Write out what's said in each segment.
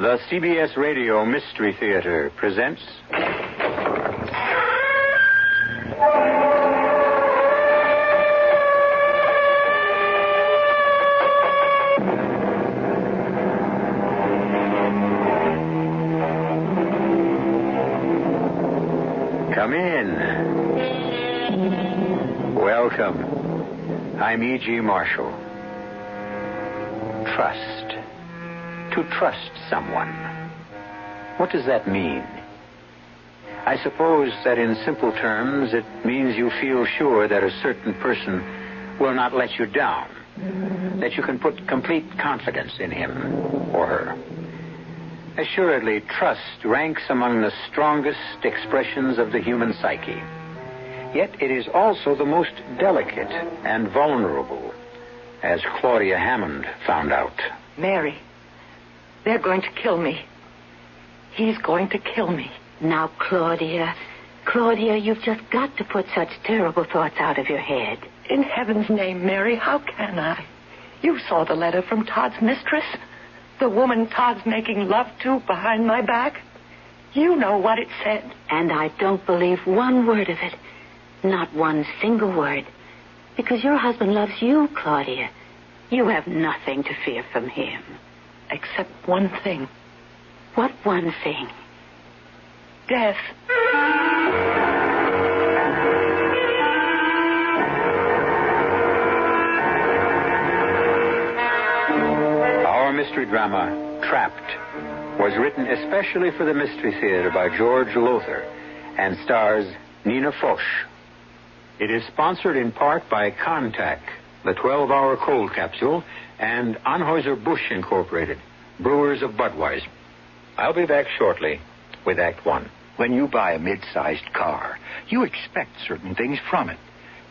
The CBS Radio Mystery Theater presents... Come in. Welcome. I'm E.G. Marshall. Trust. To trust someone. What does that mean? I suppose that in simple terms it means you feel sure that a certain person will not let you down, that you can put complete confidence in him or her. Assuredly, trust ranks among the strongest expressions of the human psyche. Yet it is also the most delicate and vulnerable, as Claudia Hammond found out. Mary, they're going to kill me. He's going to kill me. Now, Claudia, you've just got to put such terrible thoughts out of your head. In heaven's name, Mary, how can I? You saw the letter from Todd's mistress. The woman Todd's making love to behind my back. You know what it said. And I don't believe one word of it. Not one single word. Because your husband loves you, Claudia. You have nothing to fear from him. Except one thing. What one thing? Death. Our mystery drama, Trapped, was written especially for the Mystery Theater by George Lothar and stars Nina Foch. It is sponsored in part by Contact, the 12-hour cold capsule, and Anheuser-Busch Incorporated, brewers of Budweiser. I'll be back shortly with Act One. When you buy a mid-sized car, you expect certain things from it,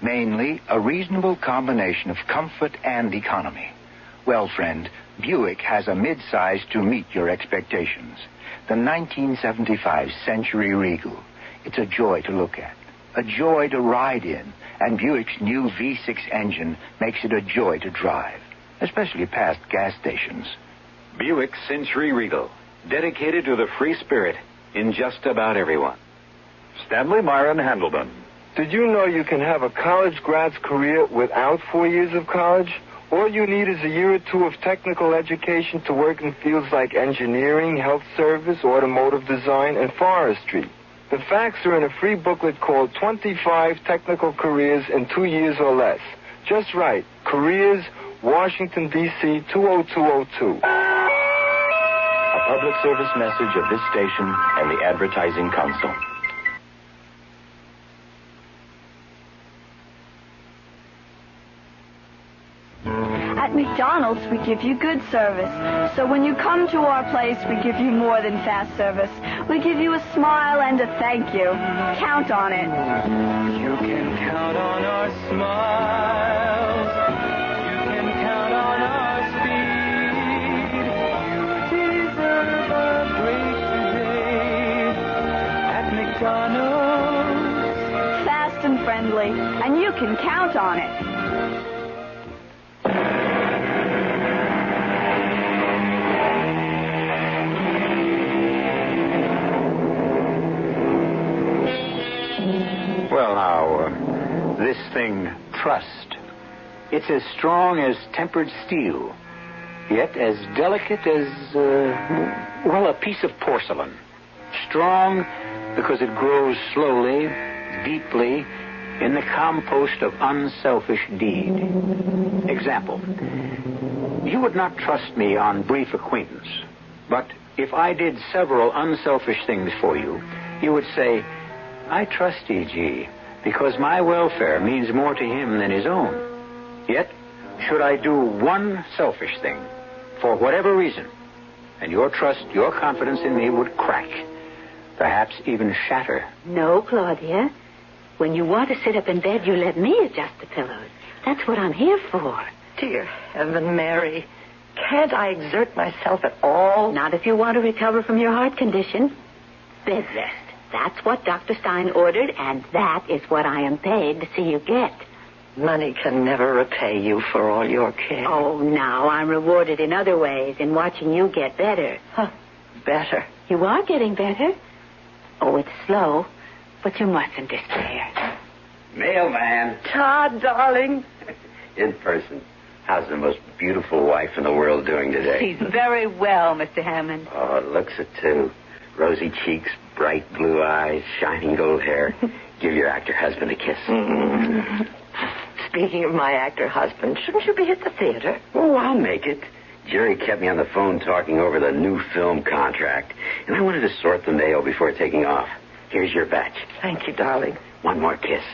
mainly a reasonable combination of comfort and economy. Well, friend, Buick has a mid-size to meet your expectations. The 1975 Century Regal. It's a joy to look at, a joy to ride in, and Buick's new V6 engine makes it a joy to drive, especially past gas stations. Buick Century Regal, dedicated to the free spirit in just about everyone. Stanley Myron Handelman. Did you know you can have a college grad's career without 4 years of college? All you need is a year or two of technical education to work in fields like engineering, health service, automotive design, and forestry. The facts are in a free booklet called 25 Technical Careers in 2 Years or Less. Just right. Careers, Washington, D.C., 20202. A public service message of this station and the Advertising Council. At McDonald's, we give you good service. So when you come to our place, we give you more than fast service. We give you a smile and a thank you. Count on it. You can count on our smiles. You can count on our speed. You deserve a break today at McDonald's. Fast and friendly, and you can count on it. Well, now, this thing, trust. It's as strong as tempered steel, yet as delicate as, a piece of porcelain. Strong because it grows slowly, deeply, in the compost of unselfish deed. Example, you would not trust me on brief acquaintance, but if I did several unselfish things for you, you would say, I trust E.G. because my welfare means more to him than his own. Yet, should I do one selfish thing, for whatever reason, and your trust, your confidence in me would crack, perhaps even shatter. No, Claudia. When you want to sit up in bed, you let me adjust the pillows. That's what I'm here for. Dear heaven, Mary, can't I exert myself at all? Not if you want to recover from your heart condition. Bed rest. That's what Dr. Stein ordered, and that is what I am paid to see you get. Money can never repay you for all your care. Oh, now I'm rewarded in other ways, in watching you get better. Huh. better. You are getting better. Oh, it's slow, but you mustn't despair. Mailman. Todd, darling. In person. How's the most beautiful wife in the world doing today? She's very well, Mr. Hammond. Oh, looks it, too. Rosy cheeks, bright blue eyes, shining gold hair. Give your actor husband a kiss. Speaking of my actor husband, shouldn't you be at the theater? Oh, I'll make it. Jerry kept me on the phone talking over the new film contract, and I wanted to sort the mail before taking off. Here's your batch. Thank you, darling. One more kiss.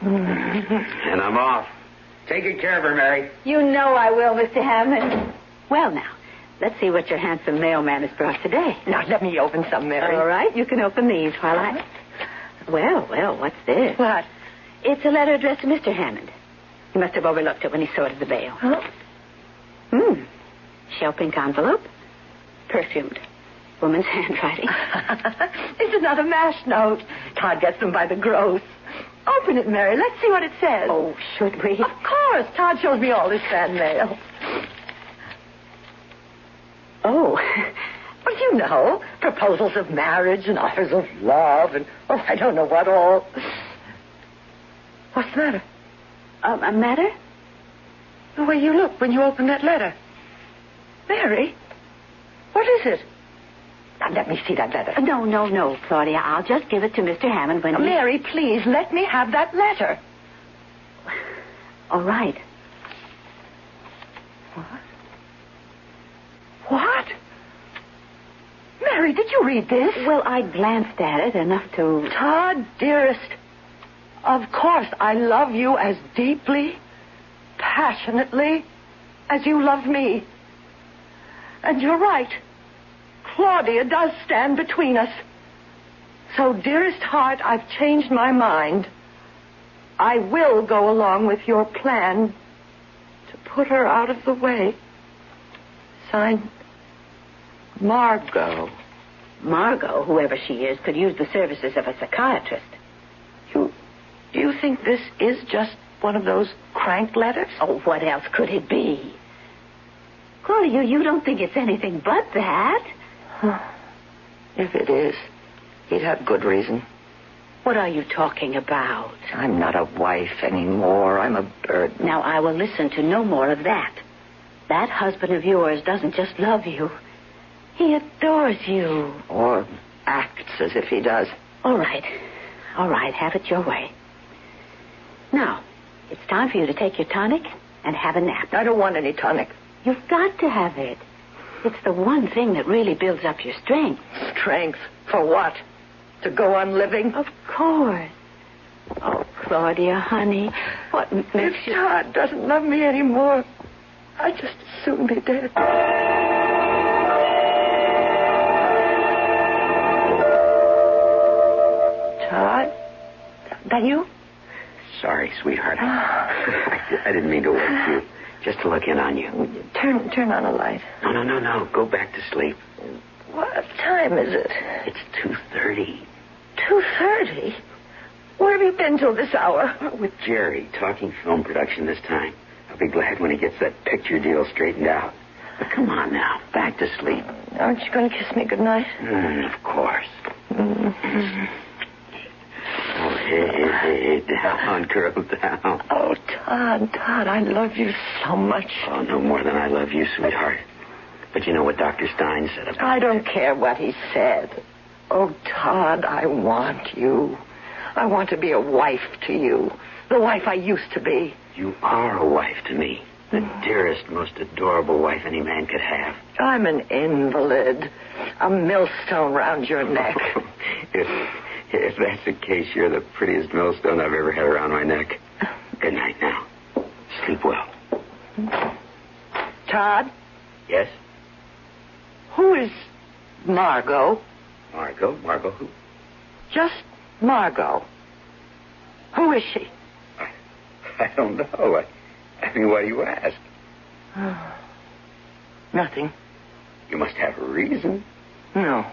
And I'm off. Take good care of her, Mary. You know I will, Mr. Hammond. Well, now, let's see what your handsome mailman has brought today. Now, let me open some, Mary. All right, you can open these while I... Well, what's this? What? It's a letter addressed to Mr. Hammond. He must have overlooked it when he sorted the mail. Oh? Shell pink envelope. Perfumed. Woman's handwriting. It's another MASH note. Todd gets them by the gross. Open it, Mary. Let's see what it says. Oh, should we? Of course. Todd shows me all his fan mail. Oh. Well, you know, proposals of marriage and offers of love and, I don't know what all. What's the matter? A matter? The way you look when you open that letter. Mary, what is it? Now, let me see that letter. No, Claudia. I'll just give it to Mr. Hammond when he... Mary, please, let me have that letter. All right. What? Mary, did you read this? Well, I glanced at it enough to... Todd, dearest, of course I love you as deeply, passionately as you love me. And you're right. Claudia does stand between us. So, dearest heart, I've changed my mind. I will go along with your plan to put her out of the way. Signed, Margot. Margot, whoever she is, could use the services of a psychiatrist. Do you think this is just one of those crank letters? Oh, what else could it be? Claudia, you don't think it's anything but that? If it is, he'd have good reason. What are you talking about? I'm not a wife anymore. I'm a burden. Now, I will listen to no more of that. That husband of yours doesn't just love you. He adores you. Or acts as if he does. All right. Have it your way. Now, it's time for you to take your tonic and have a nap. I don't want any tonic. You've got to have it. It's the one thing that really builds up your strength. Strength? For what? To go on living? Of course. Oh, Claudia, honey, what makes if you... Todd doesn't love me anymore, I'd just as soon be dead. Todd? That you? Sorry, sweetheart. I didn't mean to wake you. Just to look in on you. Turn on a light. No. Go back to sleep. What time is it? It's 2:30. 2:30? Where have you been till this hour? With Jerry, talking film production this time. I'll be glad when he gets that picture deal straightened out. But come on now, back to sleep. Aren't you going to kiss me goodnight? Of course. Oh, hey, down, girl, down. Oh, Todd, I love you so much. Oh, no more than I love you, sweetheart. But you know what Dr. Stein said about I don't care what he said. Oh, Todd, I want you. I want to be a wife to you. The wife I used to be. You are a wife to me. The dearest, most adorable wife any man could have. I'm an invalid. A millstone round your neck. If that's the case, you're the prettiest millstone I've ever had around my neck. Good night now. Sleep well. Todd? Yes? Who is Margot? Margot? Margot who? Just Margot. Who is she? I don't know. I mean, why do you ask? Nothing. You must have a reason. No.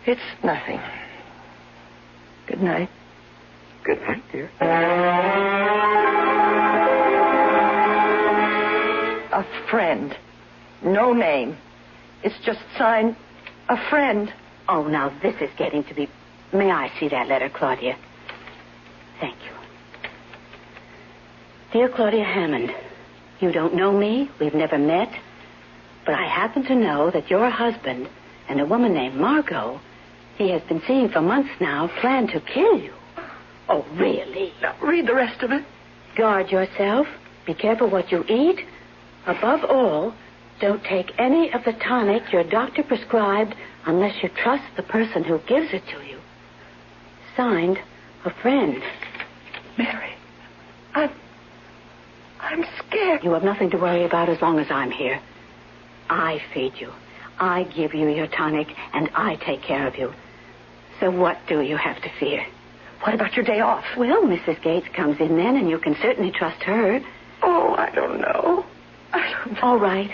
It's nothing. Good night. Good night, dear. A friend. No name. It's just signed a friend. Oh, now this is getting to be... May I see that letter, Claudia? Thank you. Dear Claudia Hammond, you don't know me. We've never met. But I happen to know that your husband and a woman named Margot, he has been seeing for months now, plan to kill you. Oh, really? Now, read the rest of it. Guard yourself. Be careful what you eat. Above all, don't take any of the tonic your doctor prescribed unless you trust the person who gives it to you. Signed, a friend. Mary, I'm scared. You have nothing to worry about as long as I'm here. I feed you. I give you your tonic, and I take care of you. So what do you have to fear? What about your day off? Well, Mrs. Gates comes in then, and you can certainly trust her. Oh, I don't know. All right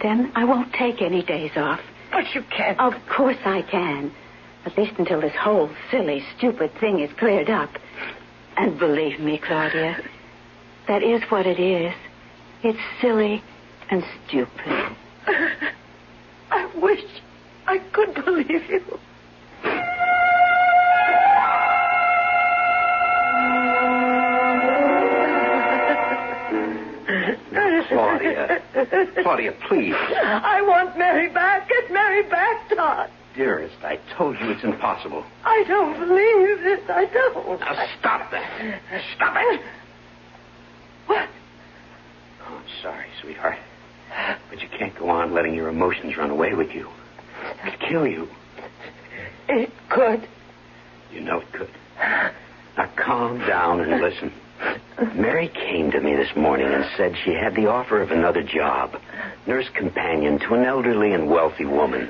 then. I won't take any days off. But you can't. Of course I can. At least until this whole silly, stupid thing is cleared up. And believe me, Claudia, that is what it is. It's silly and stupid. I wish I could believe you. Claudia, please. I want Mary back. Get Mary back, Todd. Dearest, I told you it's impossible. I don't believe it. I don't. Now stop that. Stop it. What? Oh, I'm sorry, sweetheart. But you can't go on letting your emotions run away with you. It'd kill you. It could. You know it could. Now calm down and listen. Mary came to me this morning and said she had the offer of another job, nurse companion to an elderly and wealthy woman.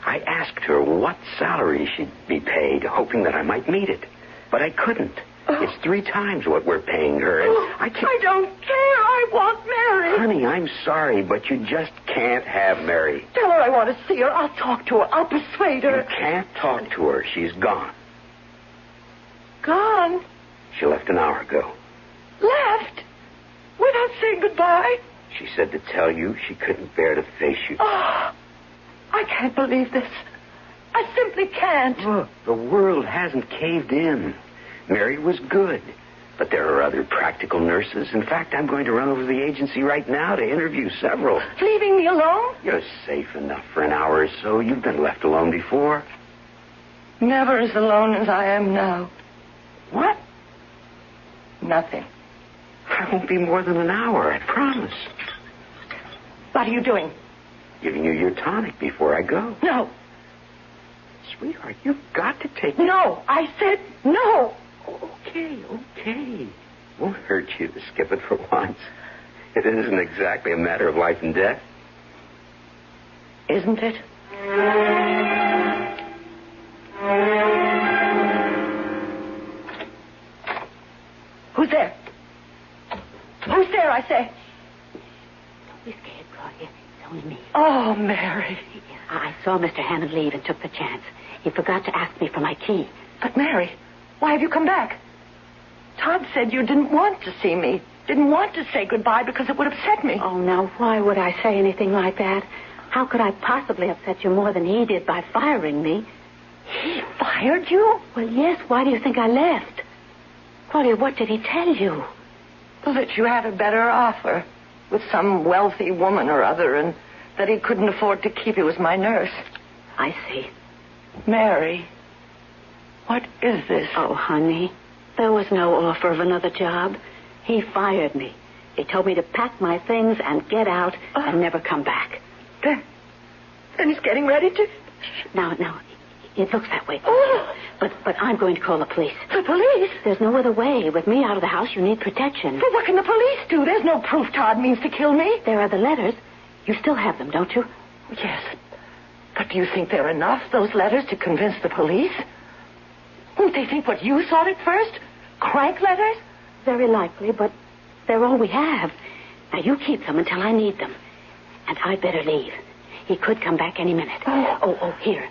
I asked her what salary she'd be paid, hoping that I might meet it. But I couldn't. It's 3 times what we're paying her. And I don't care. I want Mary. Honey, I'm sorry, but you just can't have Mary. Tell her I want to see her. I'll talk to her. I'll persuade her. You can't talk to her. She's gone. Gone? She left an hour ago. Left? Without saying goodbye? She said to tell you she couldn't bear to face you. Oh, I can't believe this. I simply can't. Look, the world hasn't caved in. Mary was good. But there are other practical nurses. In fact, I'm going to run over to the agency right now to interview several. Leaving me alone? You're safe enough for an hour or so. You've been left alone before. Never as alone as I am now. What? Nothing. I won't be more than an hour, I promise. What are you doing? Giving you your tonic before I go. No. Sweetheart, you've got to take it. No, I said no. Okay. Won't hurt you to skip it for once. It isn't exactly a matter of life and death. Isn't it? Who's there? Who's there, I say? Don't be scared, Claudia. It's only me. Oh, Mary. I saw Mr. Hammond leave and took the chance. He forgot to ask me for my key. But, Mary, why have you come back? Todd said you didn't want to see me. Didn't want to say goodbye because it would upset me. Oh, now, why would I say anything like that? How could I possibly upset you more than he did by firing me? He fired you? Well, yes. Why do you think I left? Claudia, what did he tell you? Well, that you had a better offer with some wealthy woman or other and that he couldn't afford to keep you as my nurse. I see. Mary, what is this? Oh, honey, there was no offer of another job. He fired me. He told me to pack my things and get out and never come back. Then he's getting ready to... Now, it looks that way. Oh. But I'm going to call the police. The police? There's no other way. With me out of the house, you need protection. But what can the police do? There's no proof Todd means to kill me. There are the letters. You still have them, don't you? Yes. But do you think they're enough, those letters, to convince the police? Won't they think what you thought at first? Crank letters? Very likely, but they're all we have. Now, you keep them until I need them. And I'd better leave. He could come back any minute. Oh, here.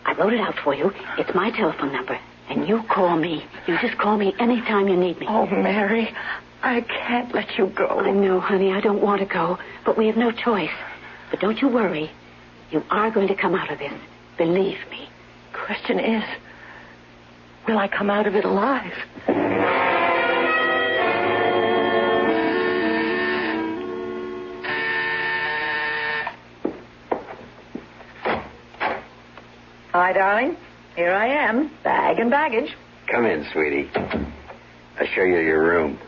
I wrote it out for you. It's my telephone number. And you call me. You just call me anytime you need me. Oh, Mary, I can't let you go. I know, honey. I don't want to go. But we have no choice. But don't you worry. You are going to come out of this. Believe me. Question is, will I come out of it alive? Hi, darling. Here I am, bag and baggage. Come in, sweetie. I'll show you your room.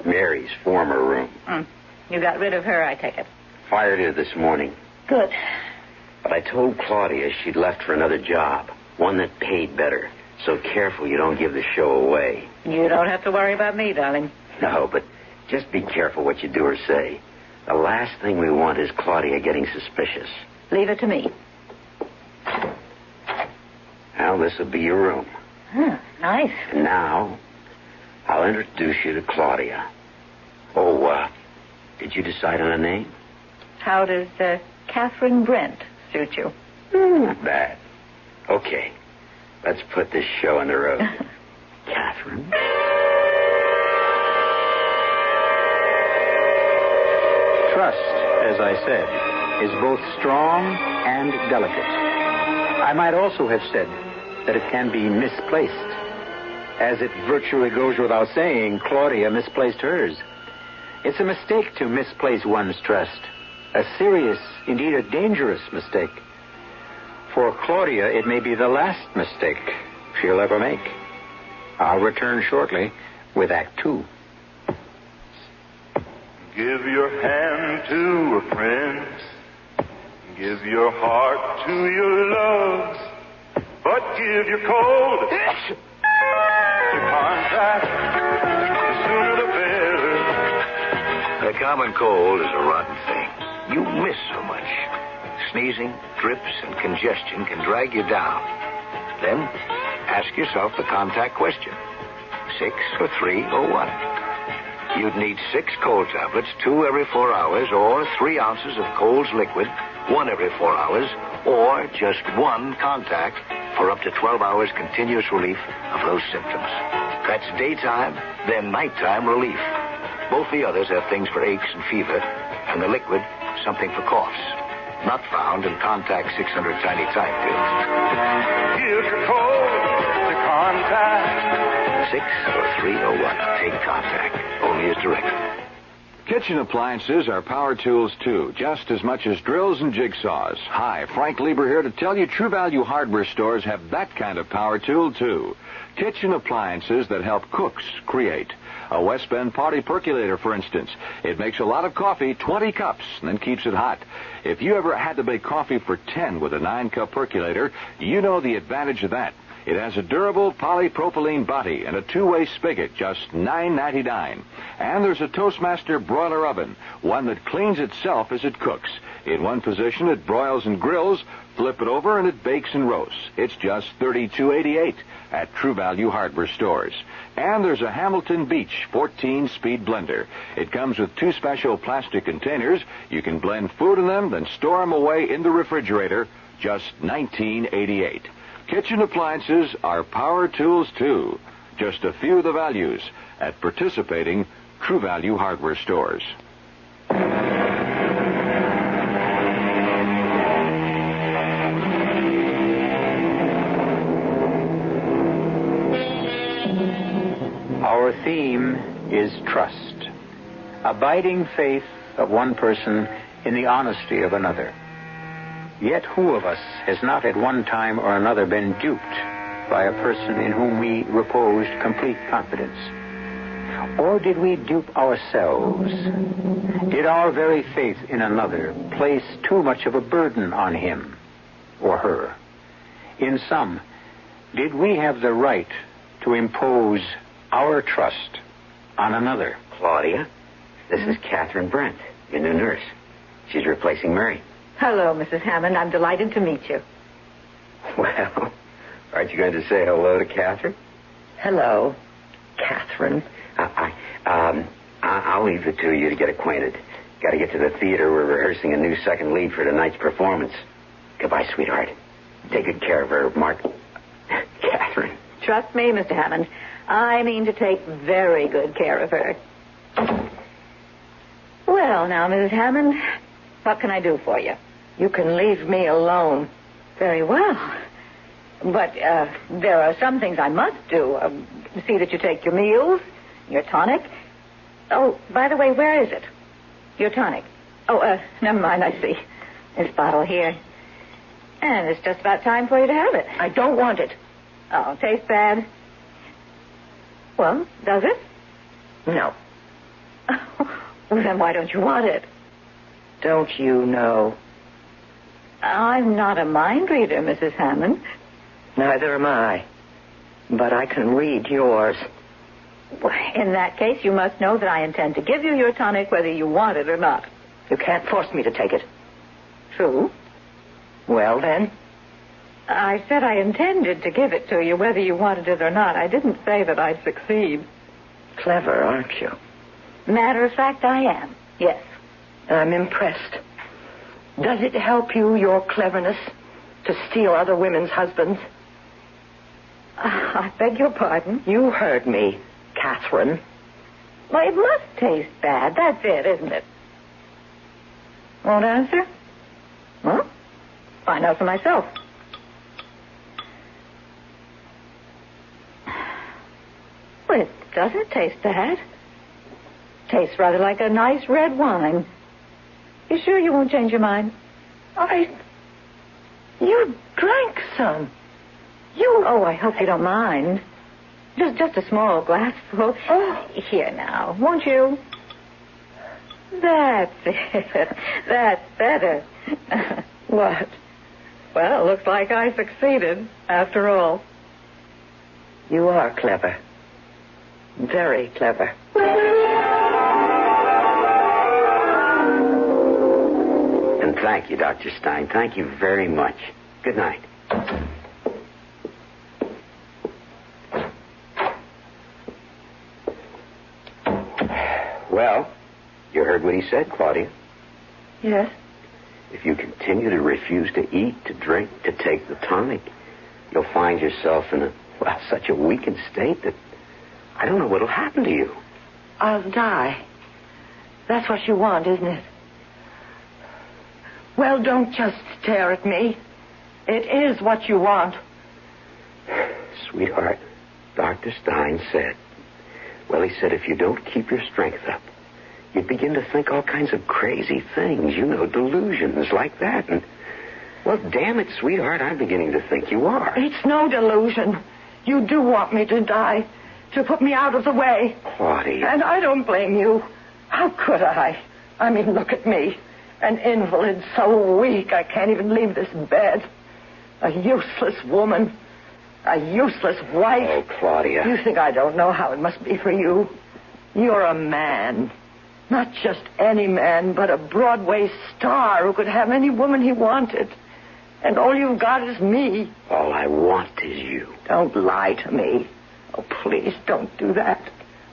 Mary's former room. You got rid of her, I take it. Fired her this morning. Good. But I told Claudia she'd left for another job, one that paid better. So careful you don't give the show away. You don't have to worry about me, darling. No, but just be careful what you do or say. The last thing we want is Claudia getting suspicious. Leave it to me. Now, this will be your room. Nice. And now, I'll introduce you to Claudia. Oh, did you decide on a name? How does Catherine Brent suit you? Not bad. Okay. Let's put this show on the road. Catherine? Trust, as I said, is both strong and delicate. I might also have said that it can be misplaced. As it virtually goes without saying, Claudia misplaced hers. It's a mistake to misplace one's trust. A serious, indeed a dangerous mistake. For Claudia, it may be the last mistake she'll ever make. I'll return shortly with Act 2. Give your hand to a friend. Give your heart to your loves. But give your cold to contact. The sooner the better. The common cold is a rotten thing. You miss so much. Sneezing, drips, and congestion can drag you down. Then, ask yourself the contact question. 6 or 3 or 1? You'd need 6 cold tablets, 2 every 4 hours, or 3 ounces of Cold's liquid, 1 every 4 hours, or just 1 contact for up to 12 hours continuous relief of those symptoms. That's daytime, then nighttime relief. Both the others have things for aches and fever, and the liquid, something for coughs. Not found in Contact 600 Tiny Time pills. Give your cold to contact. 6 or 3 or 1. Take Contact. Only as directed. Kitchen appliances are power tools, too, just as much as drills and jigsaws. Hi, Frank Lieber here to tell you True Value hardware stores have that kind of power tool, too. Kitchen appliances that help cooks create. A West Bend party percolator, for instance. It makes a lot of coffee, 20 cups, and then keeps it hot. If you ever had to make coffee for 10 with a 9-cup percolator, you know the advantage of that. It has a durable polypropylene body and a 2-way spigot, just $9.99. And there's a Toastmaster broiler oven, one that cleans itself as it cooks. In one position, it broils and grills. Flip it over, and it bakes and roasts. It's just $32.88 at True Value hardware stores. And there's a Hamilton Beach 14-speed blender. It comes with 2 special plastic containers. You can blend food in them, then store them away in the refrigerator. Just $19.88. Kitchen appliances are power tools, too. Just a few of the values at participating True Value hardware stores. Our theme is trust. Abiding faith of one person in the honesty of another. Yet who of us has not at one time or another been duped by a person in whom we reposed complete confidence? Or did we dupe ourselves? Did our very faith in another place too much of a burden on him or her? In sum, did we have the right to impose our trust on another? Claudia, this is Catherine Brent, your new nurse. She's replacing Mary. Hello, Mrs. Hammond. I'm delighted to meet you. Well, aren't you going to say hello to Catherine? Hello, Catherine. I'll leave the two of you to get acquainted. Got to get to the theater. We're rehearsing a new second lead for tonight's performance. Goodbye, sweetheart. Take good care of her, Mark. Catherine. Trust me, Mr. Hammond. I mean to take very good care of her. Well, now, Mrs. Hammond, what can I do for you? You can leave me alone. Very well. But there are some things I must do. See that you take your meals, your tonic. Oh, by the way, where is it? Your tonic. Oh, never mind, I see. This bottle here. And it's just about time for you to have it. I don't want it. Oh, tastes bad. Well, does it? No. Well, then why don't you want it? Don't you know? I'm not a mind reader, Mrs. Hammond. Neither am I. But I can read yours. Well, in that case, you must know that I intend to give you your tonic whether you want it or not. You can't force me to take it. True. Well, then? I said I intended to give it to you whether you wanted it or not. I didn't say that I'd succeed. Clever, aren't you? Matter of fact, I am. Yes. I'm impressed. Does it help you, your cleverness, to steal other women's husbands? I beg your pardon? You heard me, Catherine. Well, it must taste bad. That's it, isn't it? Won't answer? Well, find out for myself. Well, it doesn't taste bad. Tastes rather like a nice red wine. You sure you won't change your mind? You drank some. Oh, I hope you don't mind. Just a small glassful. Oh. Here now, won't you? That's it. That's better. What? Well, looks like I succeeded, after all. You are clever. Very clever. And thank you, Dr. Stein. Thank you very much. Good night. Well, you heard what he said, Claudia. Yes? If you continue to refuse to eat, to drink, to take the tonic, you'll find yourself in such a weakened state that I don't know what'll happen to you. I'll die. That's what you want, isn't it? Well, don't just stare at me. It is what you want. Sweetheart, Dr. Stein said, he said if you don't keep your strength up, you'd begin to think all kinds of crazy things, delusions like that. And, damn it, sweetheart, I'm beginning to think you are. It's no delusion. You do want me to die, to put me out of the way. Claudia. And I don't blame you. How could I? I mean, look at me. An invalid, so weak I can't even leave this bed. A useless woman. A useless wife. Oh, Claudia. You think I don't know how it must be for you? You're a man. Not just any man, but a Broadway star who could have any woman he wanted. And all you've got is me. All I want is you. Don't lie to me. Oh, please, don't do that.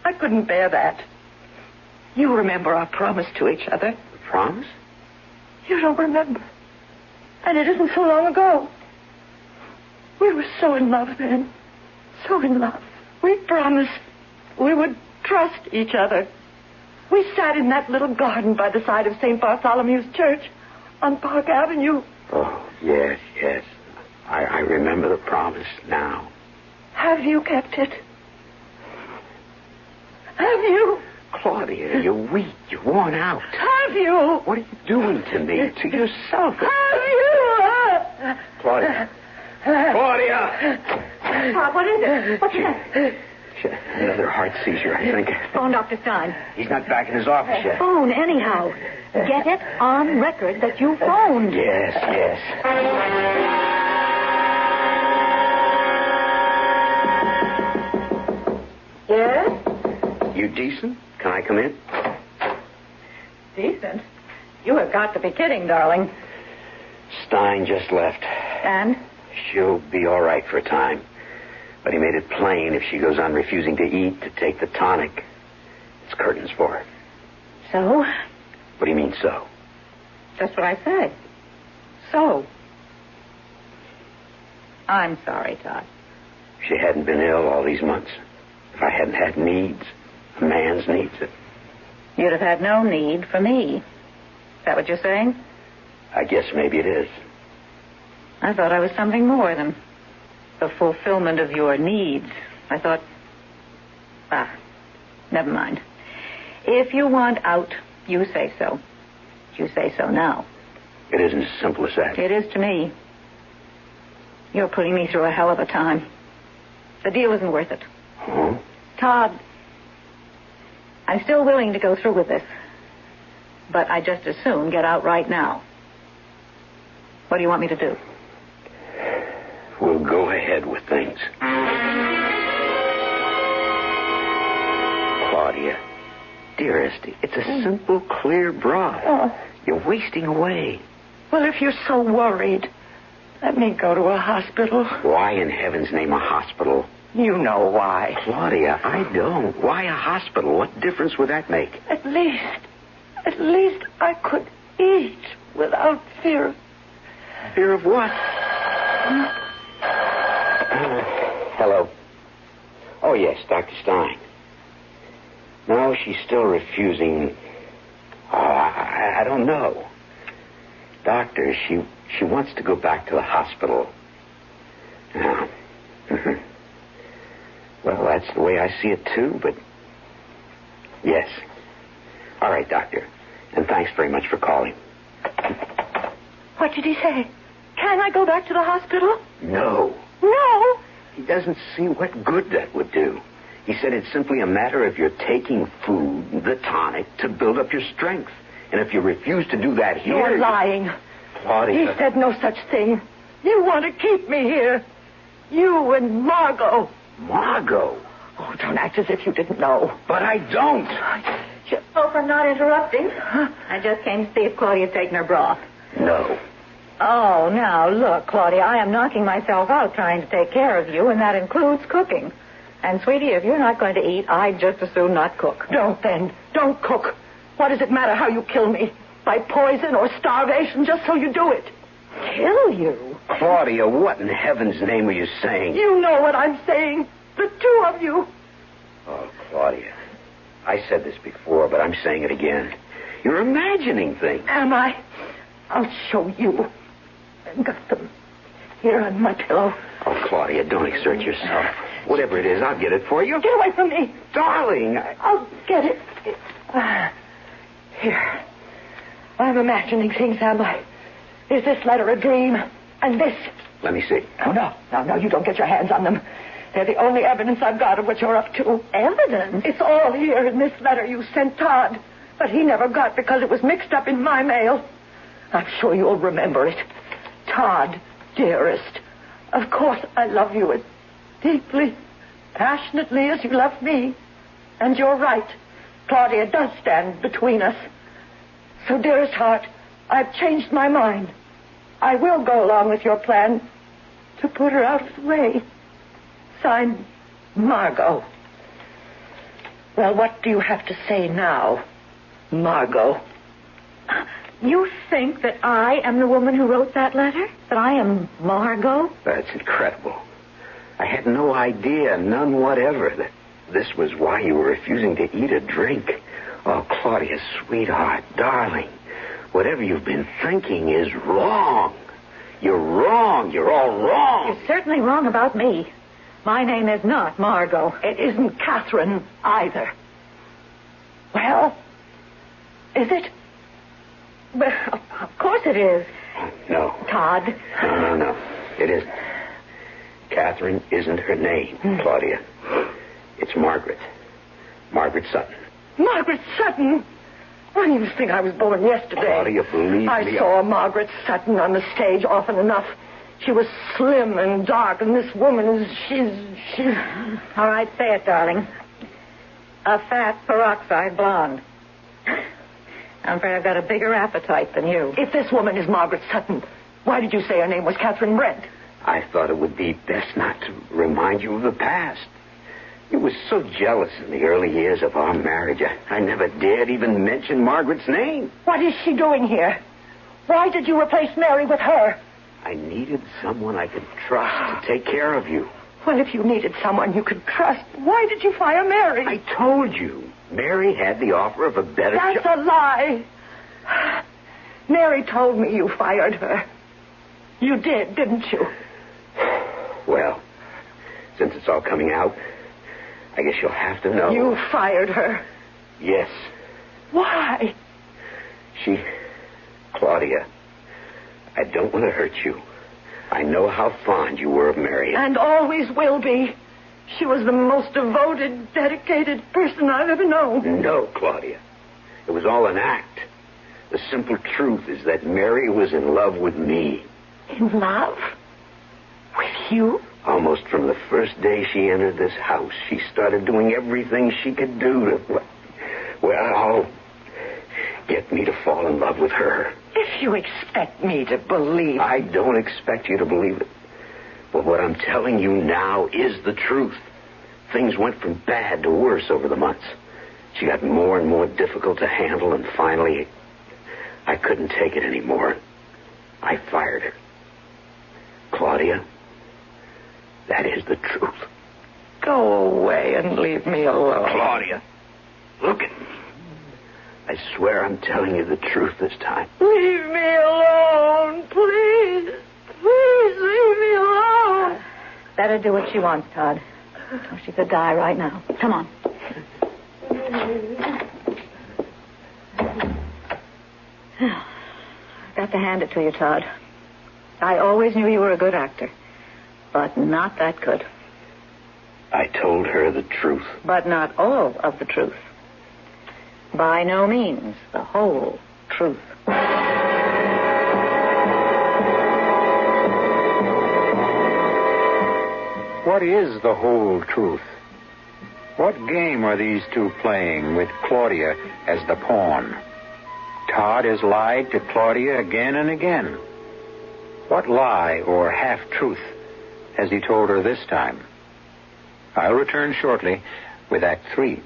I couldn't bear that. You remember our promise to each other. The promise? You don't remember. And it isn't so long ago. We were so in love then. So in love. We promised we would trust each other. We sat in that little garden by the side of St. Bartholomew's Church on Park Avenue. Oh, yes. I remember the promise now. Have you kept it? Have you? Claudia, you're weak. You're worn out. Have you? What are you doing to me? To yourself? Have you? Claudia. Claudia! What is it? What's that? Another heart seizure, I think. Phone Dr. Stein. He's not back in his office yet. Phone anyhow. Get it on record that you phoned. Yes. Yes? You decent? Can I come in? Decent? You have got to be kidding, darling. Stein just left. And? She'll be all right for a time. But he made it plain if she goes on refusing to eat, to take the tonic, it's curtains for her. So? What do you mean, so? Just what I said. So. I'm sorry, Todd. If she hadn't been ill all these months, if I hadn't had needs, a man's needs, you'd have had no need for me. Is that what you're saying? I guess maybe it is. I thought I was something more than the fulfillment of your needs. I thought... never mind. If you want out, you say so. You say so now. It isn't as simple as that. It is to me. You're putting me through a hell of a time. The deal isn't worth it. Oh? Todd, I'm still willing to go through with this. But I just as soon get out right now. What do you want me to do? We'll go ahead with things. Claudia, dearest, it's a simple, clear broth. Oh. You're wasting away. Well, if you're so worried, let me go to a hospital. Why in heaven's name a hospital? You know why. Claudia, I don't. Why a hospital? What difference would that make? At least I could eat without fear. Fear of what? Hello. Oh, yes, Dr. Stein. No, she's still refusing. I don't know. Doctor, she wants to go back to the hospital. Now, well, that's the way I see it, too, but... Yes. All right, Doctor. And thanks very much for calling. What did he say? Can I go back to the hospital? No. No? He doesn't see what good that would do. He said it's simply a matter of you're taking food, the tonic, to build up your strength. And if you refuse to do that here... You're lying. Claudia... He said no such thing. You want to keep me here. You and Margot. Margot? Oh, don't act as if you didn't know. But I don't. Oh, for not interrupting. I just came to see if Claudia's taken her broth. No. Oh, now, look, Claudia, I am knocking myself out trying to take care of you, and that includes cooking. And, sweetie, if you're not going to eat, I'd just as soon not cook. Don't, then. Don't cook. What does it matter how you kill me? By poison or starvation, just so you do it. Kill you? Claudia, what in heaven's name are you saying? You know what I'm saying. The two of you. Oh, Claudia. I said this before, but I'm saying it again. You're imagining things. Am I? I'll show you. I've got them here on my pillow. Oh, Claudia, don't exert yourself. Whatever it is, I'll get it for you. Get away from me. Darling, I'll get it. Here. I'm imagining things, am I? Is this letter a dream? And this? Let me see. Oh, no, you don't get your hands on them. They're the only evidence I've got of what you're up to. Evidence? It's all here in this letter you sent Todd. But he never got because it was mixed up in my mail. I'm sure you'll remember it. Todd, dearest, of course I love you as deeply, passionately as you love me. And you're right. Claudia does stand between us. So, dearest heart, I've changed my mind. I will go along with your plan to put her out of the way. Signed, Margot. Well, what do you have to say now, Margot? You think that I am the woman who wrote that letter? That I am Margot? That's incredible. I had no idea, none whatever, that this was why you were refusing to eat or drink. Oh, Claudia, sweetheart, darling, whatever you've been thinking is wrong. You're wrong. You're all wrong. You're certainly wrong about me. My name is not Margot. It isn't Catherine either. Well, is it? Well, of course it is. No. Todd. No. It isn't. Catherine isn't her name, Claudia. It's Margaret. Margaret Sutton. Margaret Sutton? Why do you think I was born yesterday? Claudia, believe me. I saw Margaret Sutton on the stage often enough. She was slim and dark, and this woman is... She's... All right, say it, darling. A fat peroxide blonde. I'm afraid I've got a bigger appetite than you. If this woman is Margaret Sutton, why did you say her name was Catherine Brent? I thought it would be best not to remind you of the past. You were so jealous in the early years of our marriage. I never dared even mention Margaret's name. What is she doing here? Why did you replace Mary with her? I needed someone I could trust to take care of you. Well, if you needed someone you could trust, why did you fire Mary? I told you. Mary had the offer of a better job. That's a lie. Mary told me you fired her. You did, didn't you? Well, since it's all coming out, I guess you'll have to know. You fired her. Yes. Why? Claudia, I don't want to hurt you. I know how fond you were of Mary. And always will be. She was the most devoted, dedicated person I've ever known. No, Claudia. It was all an act. The simple truth is that Mary was in love with me. In love? With you? Almost from the first day she entered this house, she started doing everything she could do to, get me to fall in love with her. If you expect me to believe... I don't expect you to believe it. But what I'm telling you now is the truth. Things went from bad to worse over the months. She got more and more difficult to handle, and finally, I couldn't take it anymore. I fired her. Claudia, that is the truth. Go away and leave me alone. Claudia, look at me. I swear I'm telling you the truth this time. Leave me alone, please. Please leave me alone. Better do what she wants, Todd. Or she could die right now. Come on. I've got to hand it to you, Todd. I always knew you were a good actor, but not that good. I told her the truth. But not all of the truth. By no means the whole truth. What is the whole truth? What game are these two playing with Claudia as the pawn? Todd has lied to Claudia again and again. What lie or half-truth has he told her this time? I'll return shortly with Act 3.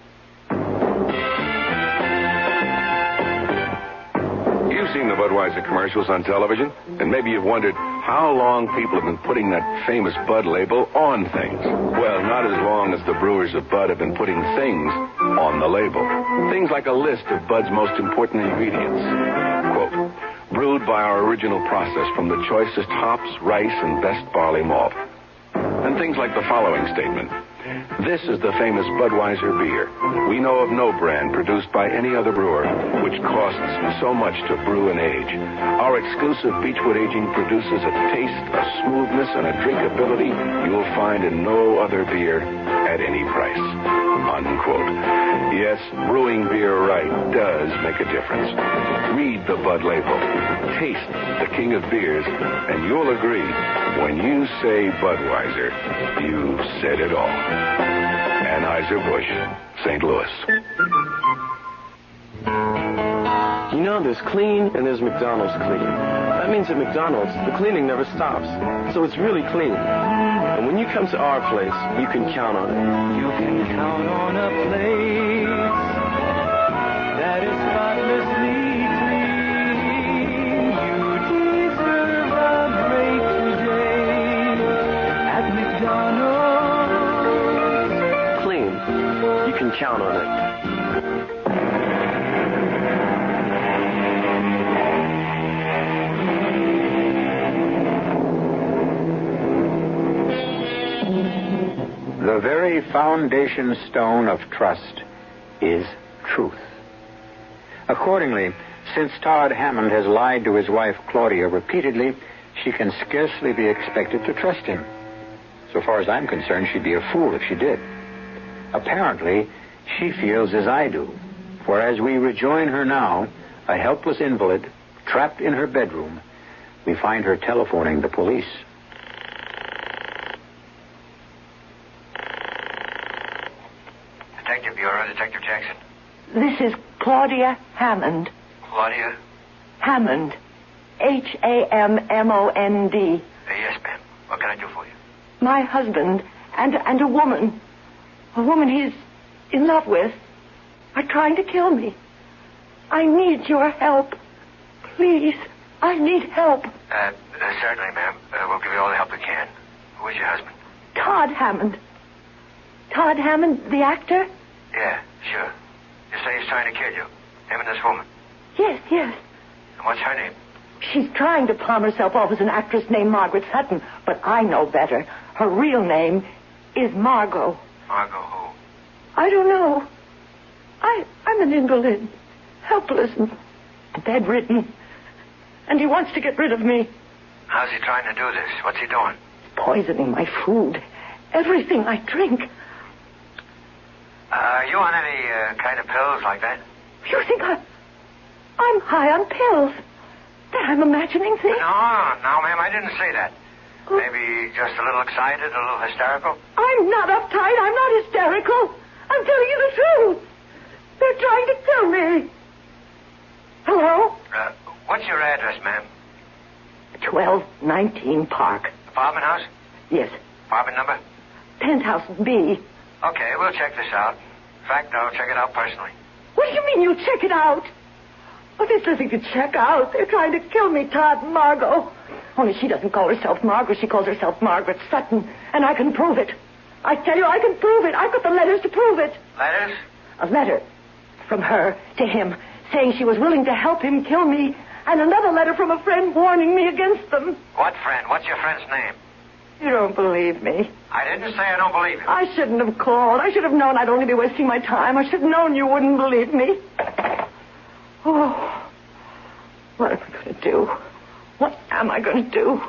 You've seen the Budweiser commercials on television, and maybe you've wondered how long people have been putting that famous Bud label on things. Well, not as long as the brewers of Bud have been putting things on the label. Things like a list of Bud's most important ingredients. Quote, brewed by our original process from the choicest hops, rice, and best barley malt. And things like the following statement. This is the famous Budweiser beer. We know of no brand produced by any other brewer which costs so much to brew and age. Our exclusive Beechwood aging produces a taste, a smoothness, and a drinkability you will find in no other beer at any price. Unquote. Yes, brewing beer right does make a difference. Read the Bud label. Taste the king of beers, and you'll agree, when you say Budweiser, you've said it all. Anheuser-Busch, St. Louis. You know, there's clean and there's McDonald's clean. That means at McDonald's, the cleaning never stops. So it's really clean. And when you come to our place, you can count on it. You can count on a place that is spotlessly clean. You deserve a break today at McDonald's. Clean. You can count on it. The very foundation stone of trust is truth. Accordingly, since Todd Hammond has lied to his wife Claudia repeatedly, she can scarcely be expected to trust him. So far as I'm concerned, she'd be a fool if she did. Apparently, she feels as I do, for as we rejoin her now, a helpless invalid, trapped in her bedroom, we find her telephoning the police. Detective Bureau, Detective Jackson. This is Claudia Hammond. Claudia? Hammond. Hammond. Yes, ma'am. What can I do for you? My husband and a woman. A woman he's in love with are trying to kill me. I need your help. Please, I need help. Certainly, ma'am. We'll give you all the help we can. Who is your husband? Todd Hammond. Todd Hammond, the actor? Yeah, sure. You say he's trying to kill you. Him and this woman. Yes. And what's her name? She's trying to palm herself off as an actress named Margaret Sutton, but I know better. Her real name is Margot. Margot who? I don't know. I'm an invalid, helpless and bedridden, and he wants to get rid of me. How's he trying to do this? What's he doing? Poisoning my food, everything I drink. Are you on any kind of pills like that? You think I'm high on pills? That I'm imagining things? No, ma'am, I didn't say that. Oh. Maybe just a little excited, a little hysterical? I'm not uptight. I'm not hysterical. I'm telling you the truth. They're trying to kill me. Hello? What's your address, ma'am? 1219 Park. Apartment house? Yes. Apartment number? Penthouse B. Okay, we'll check this out. In fact, I'll check it out personally. What do you mean you check it out? Oh, there's nothing to check out. They're trying to kill me, Todd and Margot. Only she doesn't call herself Margaret. She calls herself Margaret Sutton. And I can prove it. I tell you, I can prove it. I've got the letters to prove it. Letters? A letter from her to him saying she was willing to help him kill me. And another letter from a friend warning me against them. What friend? What's your friend's name? You don't believe me. I didn't say I don't believe you. I shouldn't have called. I should have known I'd only be wasting my time. I should have known you wouldn't believe me. Oh, what am I going to do? What am I going to do?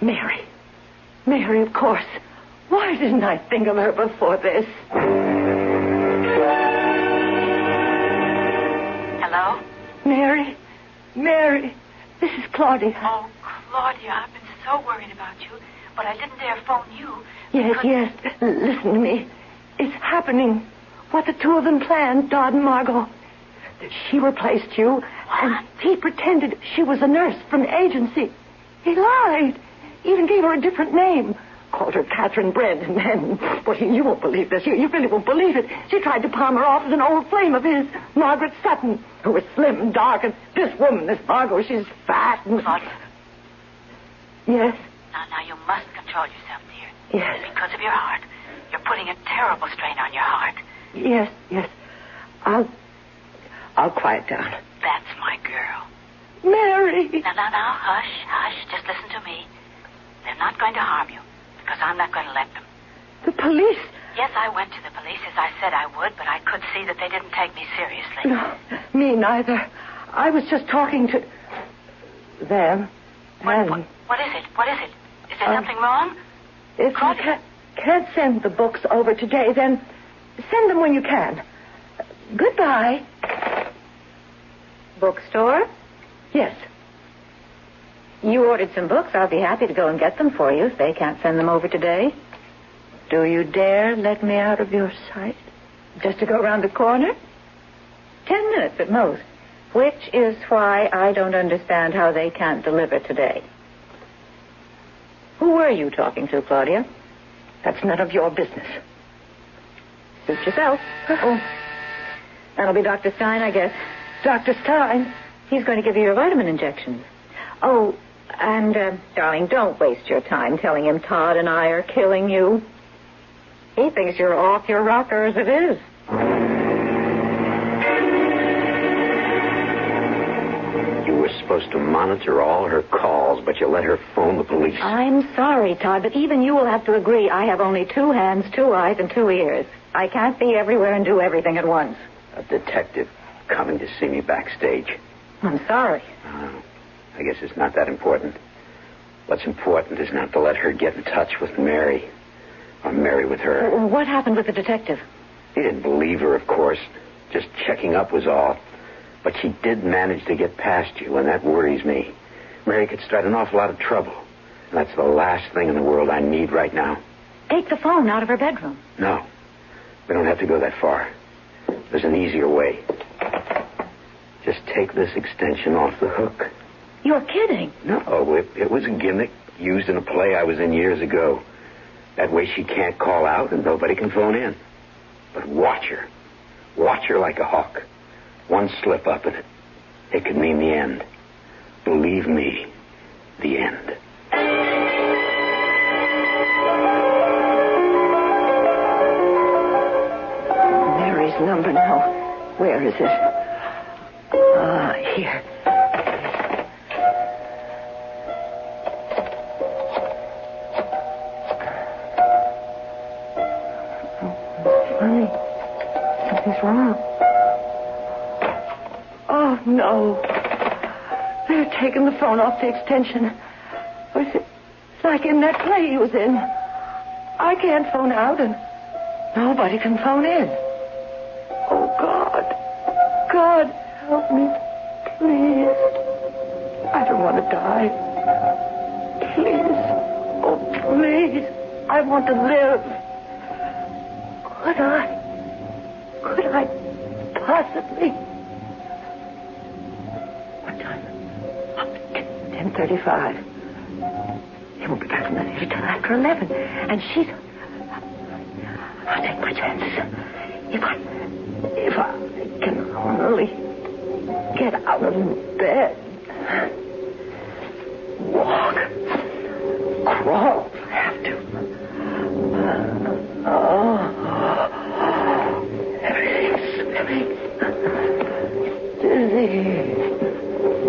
Mary. Mary, of course. Why didn't I think of her before this? Hello? Mary. Mary. This is Claudia. Oh, Claudia, I've been so worried about you, but I didn't dare phone you. Yes. Listen to me. It's happening. What the two of them planned, Dodd and Margot. She replaced you, and he pretended she was a nurse from the agency. He lied. Even gave her a different name. Called her Catherine Brent, and then... Well, you won't believe this. You really won't believe it. She tried to palm her off as an old flame of his, Margaret Sutton, who was slim and dark, and this woman, this Margot, she's fat and... Claudia. Yes? Now, you must control yourself, dear. Yes. Because of your heart. You're putting a terrible strain on your heart. Yes. I'll quiet down. That's my girl. Mary! Now, hush. Just listen to me. They're not going to harm you, because I'm not going to let them. The police? Yes, I went to the police as I said I would, but I could see that they didn't take me seriously. No, me neither. I was just talking to them. What is it? Is there something wrong? If Claudia. you can't send the books over today, then send them when you can. Goodbye. Bookstore? Yes. You ordered some books. I'll be happy to go and get them for you if they can't send them over today. Do you dare let me out of your sight? Just to go around the corner? 10 minutes at most. Which is why I don't understand how they can't deliver today. Who were you talking to, Claudia? That's none of your business. Suit yourself. Oh. That'll be Dr. Stein, I guess. Dr. Stein? He's going to give you your vitamin injections. Oh, and, darling, don't waste your time telling him Todd and I are killing you. He thinks you're off your rocker as it is. You were supposed to monitor all her calls, but you let her phone the police. I'm sorry, Todd, but even you will have to agree I have only 2 hands, 2 eyes, and 2 ears. I can't be everywhere and do everything at once. A detective coming to see me backstage. I'm sorry. I guess it's not that important. What's important is not to let her get in touch with Mary. Or Mary with her. What happened with the detective? He didn't believe her, of course. Just checking up was all. But she did manage to get past you, and that worries me. Mary could start an awful lot of trouble. And that's the last thing in the world I need right now. Take the phone out of her bedroom. No. We don't have to go that far. There's an easier way. Just take this extension off the hook. You're kidding. No, it was a gimmick used in a play I was in years ago. That way she can't call out and nobody can phone in. But watch her. Watch her like a hawk. One slip up in it. It could mean the end. Believe me, the end. Mary's number now. Where is it? Here. phone. Oh, no. They're taking the phone off the extension. It's like in that play he was in. I can't phone out, and nobody can phone in. Oh, God. God, help me. Please. I don't want to die. Please. Oh, please. I want to live. Could I possibly... What time? 10:35. He won't be back from the theater till after 11. And she's... I'll take my chances. If I can only get out of bed. Walk. Crawl if I have to. Everything's swimming. Dizzy.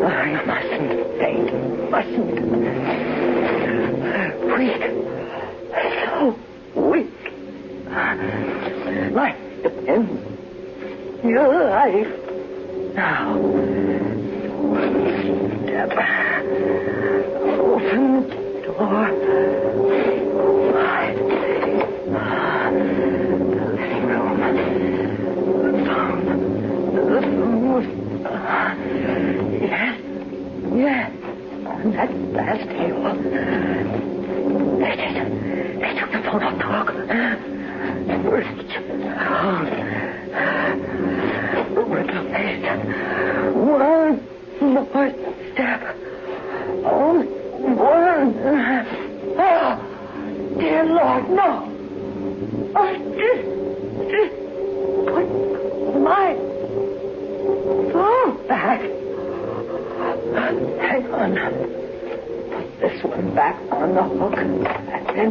I mustn't faint. Mustn't. Weak. So weak. Life depends. Your life. Now. Step. Open the door. Wide. The living room. The phone. Yes. On that last table. They took the phone off the hook. First. Replace. One more step. Only one. Oh, dear Lord, no. Put my phone back. Hang on. Put this one back on the hook and then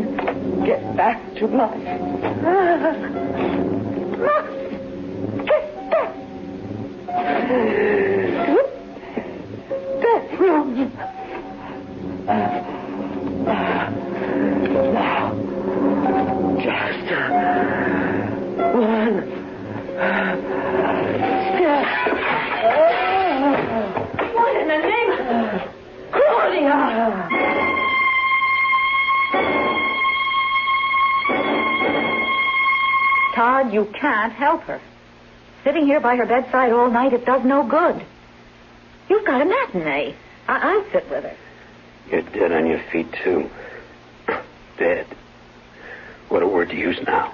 get back to my... Bedroom. Now, just one step. What in the name of Claudia? Todd, you can't help her. Sitting here by her bedside all night, it does no good. You've got a matinee. I'll sit with her. You're dead on your feet, too. Dead. What a word to use now.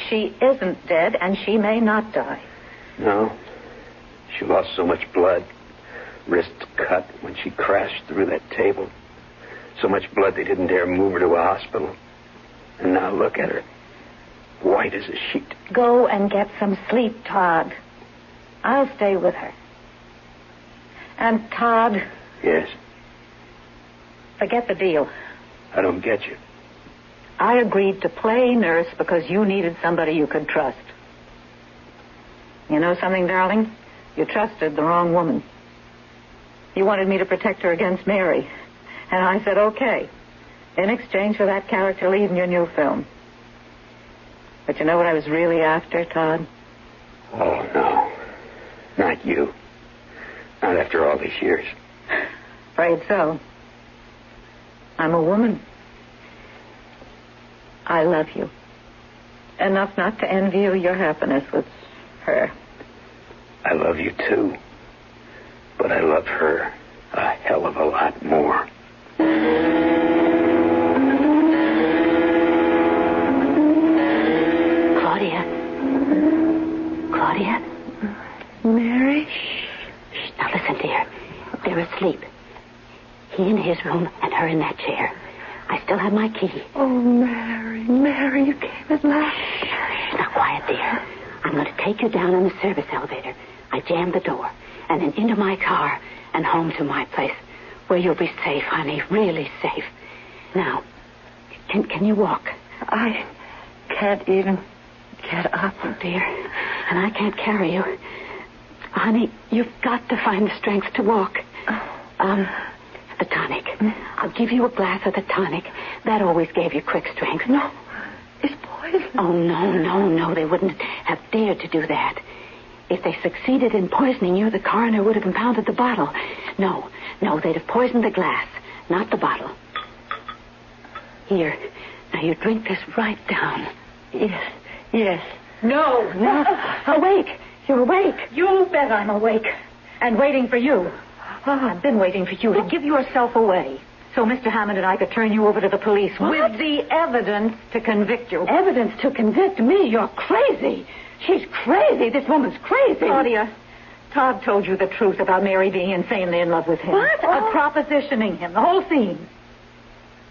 She isn't dead, and she may not die. No. She lost so much blood. Wrist cut when she crashed through that table. So much blood they didn't dare move her to a hospital. And now look at her. White as a sheet. Go and get some sleep, Todd. I'll stay with her. And, Todd... Yes? Forget the deal. I don't get you. I agreed to play nurse because you needed somebody you could trust. You know something, darling? You trusted the wrong woman. You wanted me to protect her against Mary. And I said, okay, in exchange for that character lead in your new film. But you know what I was really after, Todd? Oh, no. Not you. Not after all these years. Afraid so. I'm a woman. I love you. Enough not to envy you your happiness with her. I love you, too. But I love her a hell of a lot more. Claudia? Mary? Shh. Now listen, dear. They're asleep. He in his room and her in that chair. I still have my key. Oh, Mary, you came at last. Shh. Now quiet, dear. I'm going to take you down in the service elevator. I jammed the door, and then into my car and home to my place, where you'll be safe, honey, really safe. Now, can you walk? I can't even get up. Oh, dear. And I can't carry you. Honey, you've got to find the strength to walk. The tonic. I'll give you a glass of the tonic. That always gave you quick strength. No, it's poison. Oh, no. They wouldn't have dared to do that. If they succeeded in poisoning you, the coroner would have impounded the bottle. No, they'd have poisoned the glass, not the bottle. Here, now you drink this right down. Yes. No. Awake. You're awake. You bet I'm awake. And waiting for you. I've been waiting for you to give yourself away. So Mr. Hammond and I could turn you over to the police with the evidence to convict you. Evidence to convict me? You're crazy. She's crazy. This woman's crazy. Claudia, Todd told you the truth about Mary being insanely in love with him. What? Propositioning him, the whole scene.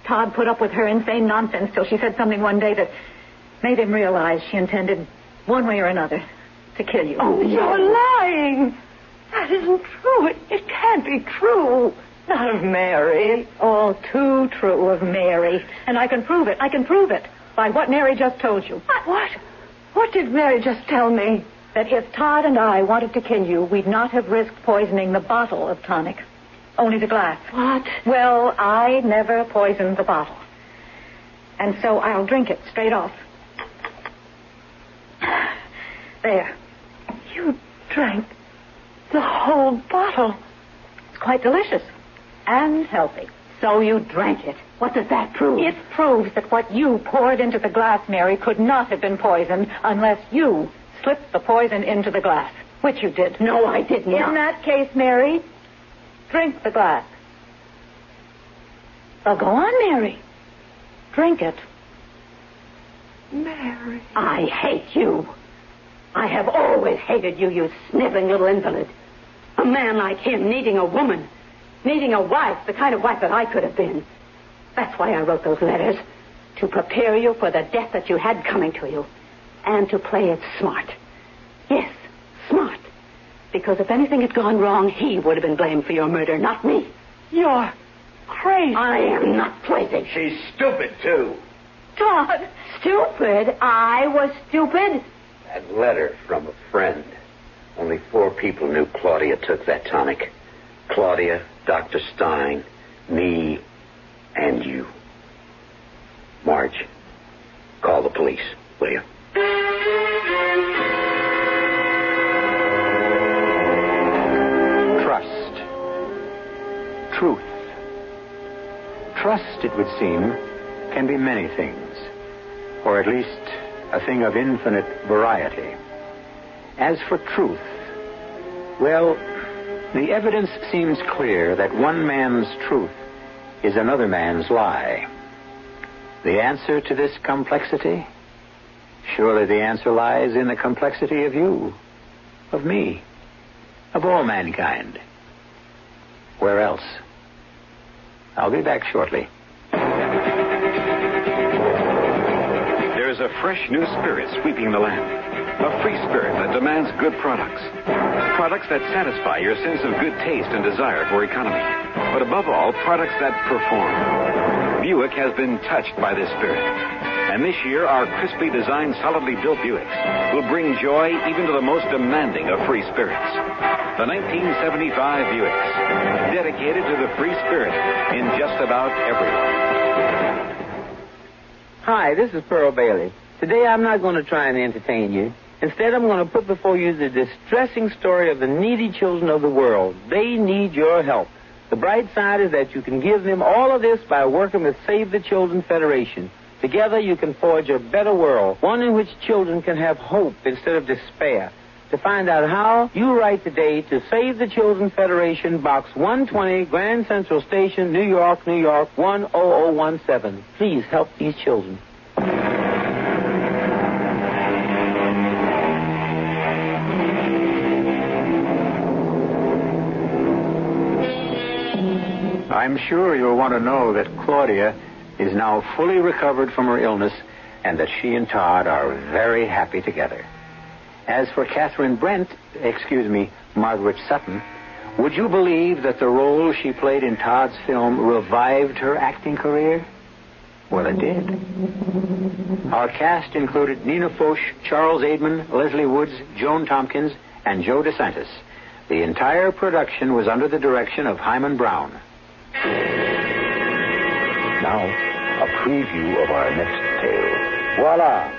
Todd put up with her insane nonsense till she said something one day that made him realize she intended, one way or another, to kill you. Oh, you're lying. That isn't true. It can't be true. Not of Mary. It's all too true of Mary. And I can prove it. By what Mary just told you. What? What did Mary just tell me? That if Todd and I wanted to kill you, we'd not have risked poisoning the bottle of tonic. Only the glass. What? Well, I never poisoned the bottle. And so I'll drink it straight off. There. You drank the whole bottle. It's quite delicious. And healthy. So you drank it. What does that prove? It proves that what you poured into the glass, Mary, could not have been poisoned unless you slipped the poison into the glass, which you did. No, I did not. In that case, Mary, drink the glass. Well, go on, Mary. Drink it. Mary. I hate you. I have always hated you, you sniveling little invalid. A man like him needing a woman. Needing a wife, the kind of wife that I could have been. That's why I wrote those letters. To prepare you for the death that you had coming to you. And to play it smart. Yes, smart. Because if anything had gone wrong, he would have been blamed for your murder, not me. You're crazy. I am not crazy. She's stupid, too. Todd, stupid? I was stupid? That letter from a friend. Only 4 people knew Claudia took that tonic. Claudia, Dr. Stein, me, and you. Marge, call the police, will you? Trust. Truth. Trust, it would seem, can be many things, or at least a thing of infinite variety. As for truth, well, the evidence seems clear that one man's truth is another man's lie. The answer to this complexity? Surely the answer lies in the complexity of you, of me, of all mankind. Where else? I'll be back shortly. There is a fresh new spirit sweeping the land. A free spirit that demands good products. Products that satisfy your sense of good taste and desire for economy. But above all, products that perform. Buick has been touched by this spirit. And this year, our crisply designed, solidly built Buicks will bring joy even to the most demanding of free spirits. The 1975 Buicks, dedicated to the free spirit in just about everyone. Hi, this is Pearl Bailey. Today I'm not going to try and entertain you. Instead, I'm going to put before you the distressing story of the needy children of the world. They need your help. The bright side is that you can give them all of this by working with Save the Children Federation. Together you can forge a better world, one in which children can have hope instead of despair. To find out how, you write today to Save the Children Federation, Box 120, Grand Central Station, New York, 10017. Please help these children. I'm sure you'll want to know that Claudia is now fully recovered from her illness and that she and Todd are very happy together. As for Margaret Sutton, would you believe that the role she played in Todd's film revived her acting career? Well, it did. Our cast included Nina Foch, Charles Aidman, Leslie Woods, Joan Tompkins, and Joe DeSantis. The entire production was under the direction of Hyman Brown. Now, a preview of our next tale. Voila!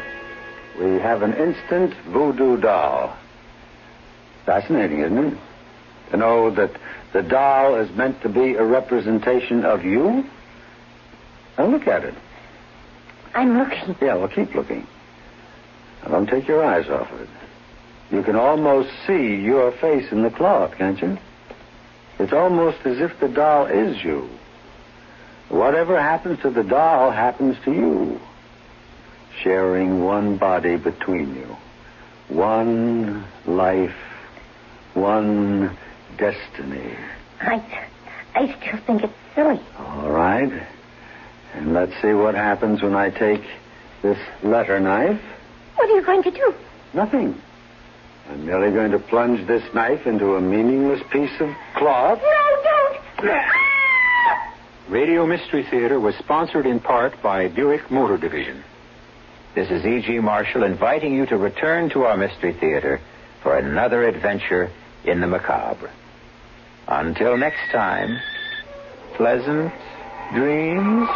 We have an instant voodoo doll. Fascinating, isn't it? To know that the doll is meant to be a representation of you? Now look at it. I'm looking. Yeah, well, keep looking. Now, don't take your eyes off of it. You can almost see your face in the cloth, can't you? It's almost as if the doll is you. Whatever happens to the doll happens to you. Sharing one body between you. One life. One destiny. I still think it's silly. All right. And let's see what happens when I take this letter knife. What are you going to do? Nothing. I'm merely going to plunge this knife into a meaningless piece of cloth. No, don't! Radio Mystery Theater was sponsored in part by Buick Motor Division. This is E.G. Marshall inviting you to return to our Mystery Theater for another adventure in the macabre. Until next time, pleasant dreams.